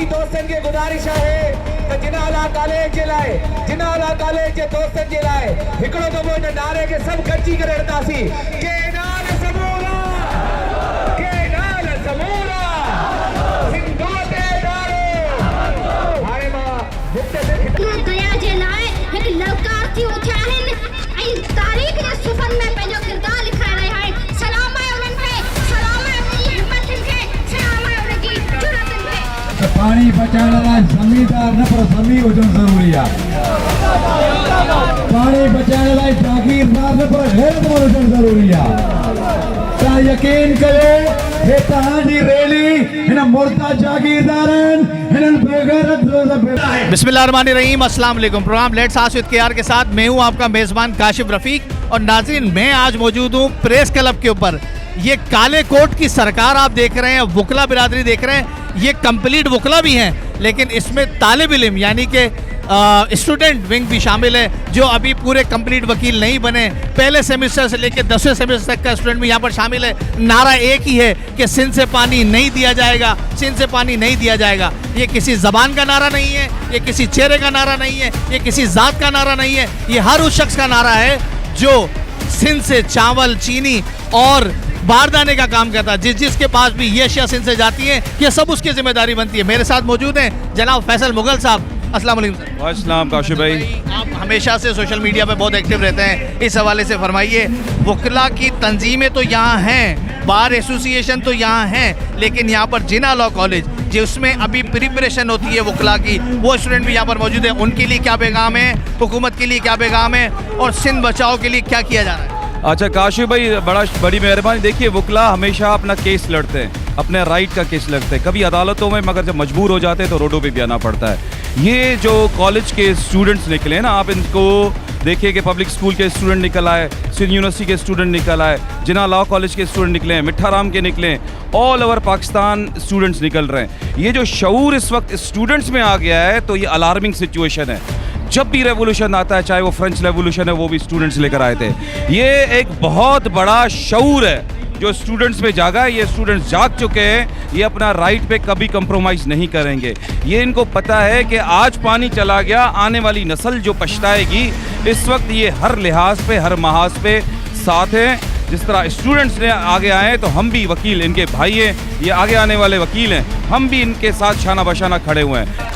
सभी दोस्तन खे गुज़ारिश आहे त जिनाला कॉलेज जे लाइ जिनाला कॉलेज जे दोस्तन जे लाइ हिकिड़ो दफ़ो हिन नारे खे सभु गॾिजी करे हणंदासीं। केनाल समूरा केनाल समूरा सिंधू ते नारो। हाणे मां दया जे लाइ हिकु ललकार थी उथिया आहिनि ऐं तारीख़ जे सुफ़न में पंहिंजो किरदारु लिखाए रहिया आहिनि। सलाम आहे उन्हनि खे, सलाम आहे उन्हनि जी हिमतुनि खे, सलाम आहे उन्हनि जी जुरतुनि खे। पानी बचाइण लाइ ज़मींदार न पर ज़मीन हुजणु ज़रूरी आहे। पानी बचाइण लाइ जागीरदार न पर गैरतमंद हुजणु ज़रूरी आहे। तव्हां यकीन कयो हे तव्हांजी रैली हिन मुर्दा जागीरदारनि हिननि बेगैरत बिस्मिल्लाहिर्रहमानिर्रहीम, अस्सलाम वालेकुम। Program let's ask with KR के साथ मैं हूं आपका मेज़बान काशिफ रफ़ीक। और नाज़रीन, मैं आज मौजूद हूं प्रेस क्लब के ऊपर। ये काले कोट की सरकार आप देख रहे हैं, वकला बिरादरी देख रहे हैं। ये कंप्लीट वकला भी हैं, लेकिन इसमें तालिब इल्म यानी कि स्टूडेंट विंग भी शामिल है, जो अभी पूरे कंप्लीट वकील नहीं बने। पहले सेमेस्टर से लेकर 10वें सेमेस्टर तक का स्टूडेंट भी यहाँ पर शामिल है। नारा एक ही है कि सिंध से पानी नहीं दिया जाएगा, सिंध से पानी नहीं दिया जाएगा। ये किसी ज़बान का नारा नहीं है, ये किसी चेहरे का नारा नहीं है, ये किसी ज़ात का नारा नहीं है। ये हर उस शख्स का नारा है जो सिंध से चावल, चीनी और बारदाने का काम करता है। जिसके पास भी ये अशिया सिंध से जाती है, ये सब उसकी जिम्मेदारी बनती है। मेरे साथ मौजूद हैं जनाब फैसल मुगल साहब। अस्सलाम वालेकुम सर। वालेकुम काशिफ भाई। आप हमेशा से सोशल मीडिया पे बहुत एक्टिव रहते हैं, इस हवाले से फरमाइए। वकला की तंजीमें तो यहाँ हैं, बार एसोसिएशन तो यहाँ हैं, लेकिन यहाँ पर जिना लॉ कॉलेज जिसमें अभी प्रिपरेशन होती है वकला की, वो स्टूडेंट भी यहाँ पर मौजूद है। उनके लिए क्या पैगाम है, हुकूमत के लिए क्या पैगाम है, और सिंध बचाओ के लिए क्या किया जा रहा है? अच्छा काशिफ भाई, बड़ी मेहरबानी। देखिए, वकला हमेशा अपना केस लड़ते हैं, अपने राइट का केस लड़ते हैं, कभी अदालतों में, मगर जब मजबूर हो जाते हैं तो रोडों पे भी आना पड़ता है। ये जो कॉलेज के स्टूडेंट्स निकले ना, आप इनको देखिए कि पब्लिक स्कूल के स्टूडेंट निकल आए, सिंध यूनिवर्सिटी के स्टूडेंट निकल आए, जिना लॉ कॉलेज के स्टूडेंट निकले हैं, मिठाराम के निकले, ऑल ओवर पाकिस्तान स्टूडेंट्स निकल रहे हैं। ये जो शऊर इस वक्त स्टूडेंट्स में आ गया है, तो ये अलार्मिंग सिचुएशन है। जब भी रेवोल्यूशन आता है, चाहे वो फ्रेंच रेवोल्यूशन है, वो भी स्टूडेंट्स लेकर आए थे। ये एक बहुत बड़ा शऊर है जो स्टूडेंट्स में जागा है। ये स्टूडेंट्स जाग चुके हैं, ये अपना राइट पे कभी कंप्रोमाइज़ नहीं करेंगे। ये इनको पता है कि आज पानी चला गया, आने वाली नस्ल जो पछताएगी। इस वक्त ये हर लिहाज पे, हर महाज पे साथ हैं। जिस तरह स्टूडेंट्स ने आगे आए, तो हम भी वकील, इनके भाई हैं, ये आगे आने वाले वकील हैं, हम भी इनके साथ शाना बशाना खड़े हुए हैं।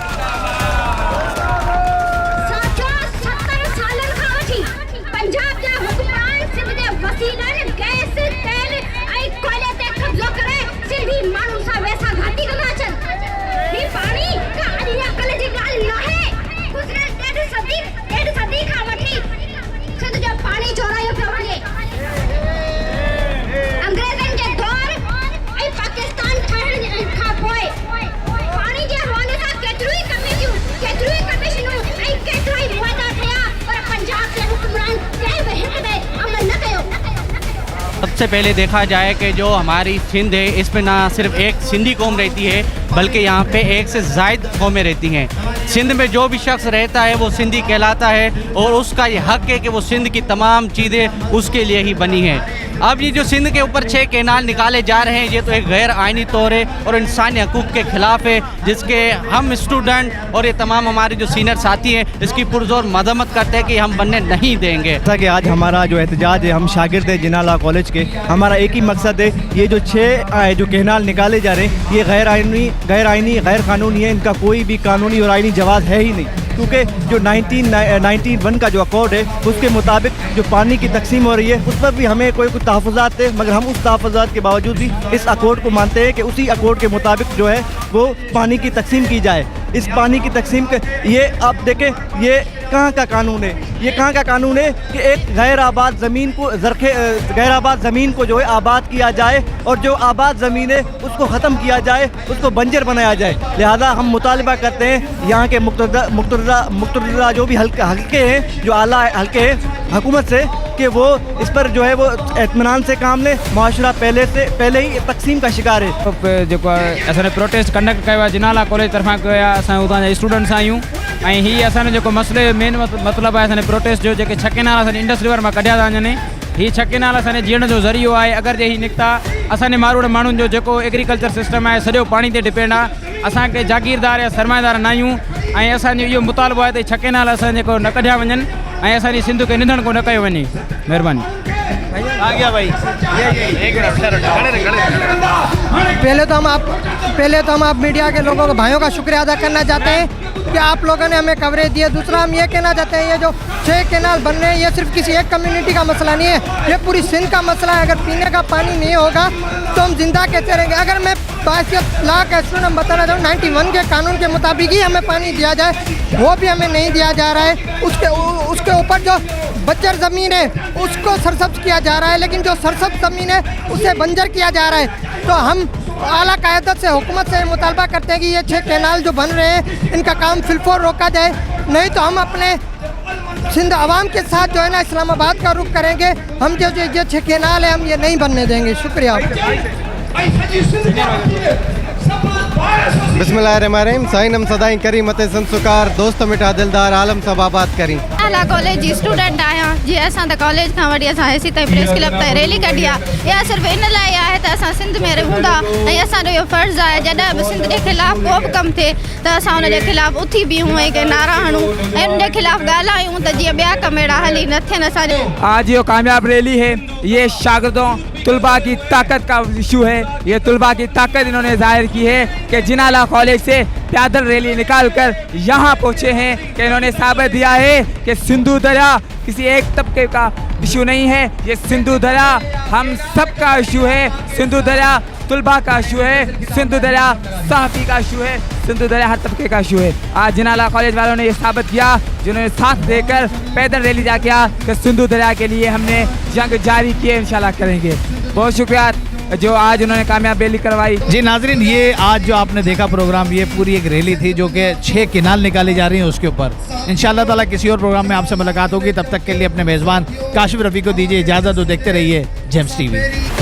सबसे पहले देखा जाए कि जो हमारी सिंध है, इसमें ना सिर्फ एक सिंधी कौम रहती है, बल्कि यहाँ पे एक से ज़ायद कौमें रहती हैं। सिंध में जो भी शख्स रहता है वो सिंधी कहलाता है, और उसका ये हक़ है कि वो सिंध की तमाम चीज़ें उसके लिए ही बनी हैं। अब ये जो सिंध के ऊपर 6 कैनाल निकाले जा रहे हैं, ये तो एक गैर आइनी तौर है और इंसानी हकूक़ के ख़िलाफ़ है, जिसके हम स्टूडेंट और ये तमाम हमारे जो सीनियर साथी हैं इसकी पुरज़ोर मज़म्मत करते हैं कि हम बनने नहीं देंगे। जैसा कि आज हमारा जो एहतजाज है, हम शागिर्द हैं जिना लॉ कॉलेज के, हमारा एक ही मकसद है, ये जो 6 जो कैनाल निकाले जा रहे हैं, ये गैर आइनी, गैर कानूनी है। इनका कोई भी कानूनी और आइनी जवाब है ही नहीं, क्योंकि जो 1991 का जो अकॉर्ड है, उसके मुताबिक जो पानी की तकसीम हो रही है, उस पर भी हमें कोई तहफ़्फ़ुज़ात थे, मगर हम उस तहफ़्फ़ुज़ात के बावजूद भी इस अकॉर्ड को मानते हैं कि उसी अकॉर्ड के मुताबिक जो है वो पानी की तकसीम की जाए। इस पानी की तकसीम के ये आप देखें, ये कहाँ का कानून है? ये कहाँ का कानून है कि एक गैर आबाद ज़मीन को गैर आबाद ज़मीन को जो है आबाद किया जाए, और जो आबाद ज़मीन है उसको ख़त्म किया जाए, उसको बंजर बनाया जाए। लिहाजा हम मुतालबा करते हैं यहाँ के मुक़्तदरा जो भी हल्के हैं, जो आला हल्के हैं हुकूमत से, कि वो इस पर जो है वो इत्मीनान से काम लें। माशरा पहले ही तकसीम का शिकार है। जो असां प्रोटेस्ट कंडक्ट किया आहे, जिना लॉ कॉलेज तरफां कयो आहे, असां उतां जा स्टूडेंट्स आहियूं। ऐं हीअ असांजो जेको मसइलो मेन मतिलबु आहे असांजे प्रोटेस्ट जो, जेके 6 कैनाल असांजे इंडस रिवर मां कढिया था वञनि, हीअ 6 कैनाल असांजे जीअण जो ज़रियो आहे। अगरि जे हीअ निकिता, असांजे मारूड़ माण्हुनि जो जेको एग्रीकल्चर सिस्टम आहे सॼो पाणी ते डिपेंड आहे। असांखे जागीरदार या सरमाएदार न आहियूं ऐं असांजो इहो मुतालबो आहे त छके नाला असां जेको न कढिया वञनि ऐं असांजी सिंध खे निधन को न कयो वञे। महिरबानी। आ गया भाई, एक मिनट खड़े रहे। पहले तो हम आप मीडिया के लोगों को, भाइयों का शुक्रिया अदा करना चाहते हैं कि आप लोगों ने हमें कवरेज दी है। दूसरा हम ये कहना चाहते हैं, ये जो 6 कैनाल बन रहे हैं ये सिर्फ किसी एक कम्युनिटी का मसला नहीं है, ये पूरी सिंध का मसला है। अगर पीने का पानी नहीं होगा तो हम जिंदा कैसे रहेंगे। अगर मैं 22 लाख स्टूडेंट बताना चाहूँ 91 के कानून के मुताबिक ही हमें पानी दिया जाए, वो भी हमें नहीं दिया जा रहा है। उसके ऊपर जो बंजर ज़मीन है उसको सरसब्ज किया जा रहा है, लेकिन जो सरसब्ज ज़मीन है उसे बंजर किया जा रहा है। तो हम आला क़यादत से, हुकूमत से मुतालबा करते हैं कि ये 6 कैनाल जो बन रहे हैं इनका काम फिलफौर रोका जाए, नहीं तो हम अपने सिंध आवाम के साथ जो है ना इस्लामाबाद का रुख करेंगे। हम जो 6 कैनाल है हम ये नहीं बनने देंगे। शुक्रिया। बिस्मिल्लाहिर्रहमानिर्रहीम। साईं हम सदाई करी मते संस्कार दोस्त मिठा दिलदार आलम सब आबाद करी। आला कॉलेज जी स्टूडेंट आया जी, असां त कॉलेज खां वठी असां एसी ताईं प्रेस क्लब ताईं रैली कढी आहे। या सिर्फ़ु इन लाइ आहे त असां सिंध में रहूंदा ऐं असांजो इहो फ़र्ज़ु आहे जॾहिं बि सिंध जे ख़िलाफ़ को बि कमु थिए त असां उन जे ख़िलाफ़ उथी बीहूं ऐं नारा हणूं ऐं उन जे ख़िलाफ़ ॻाल्हायूं त जीअं ॿिया कम अहिड़ा हली न थियनि। असांजो आज ये कामयाब रैली है, ये शागिर्दों तुलबा की ताकत का इशू है। ये तुलबा की ताकत इन्होंने जाहिर की है कि जिनाला कॉलेज से पैदल रैली निकाल कर यहाँ पहुँचे हैं कि इन्होंने साबित दिया है कि सिंधु दरिया किसी एक तबके का इशू नहीं है, ये सिंधु दरिया हम सब का इशू है। सिंधु दरिया तुलबा का इशू है, सिंधु दरिया सहाफ़ी का इशू है, सिंधु दरिया हर तबके का इशू है। आज जिनाला कॉलेज वालों ने ये साबित किया, जिन्होंने साथ देकर पैदल रैली जा किया कि सिंधु दरिया के लिए हमने जंग जारी की है, इंशाल्लाह करेंगे। बहुत शुक्रिया जो आज उन्होंने कामयाब रैली करवाई। जी नाजरीन, ये आज जो आपने देखा प्रोग्राम, ये पूरी एक रैली थी जो कि 6 कैनाल निकाली जा रही हैं उसके ऊपर। इंशाल्लाह ताला किसी और प्रोग्राम में आपसे मुलाकात होगी, तब तक के लिए अपने मेज़बान काशिफ रफ़ी को दीजिए इजाज़त। तो देखते रहिए जेम्स टीवी।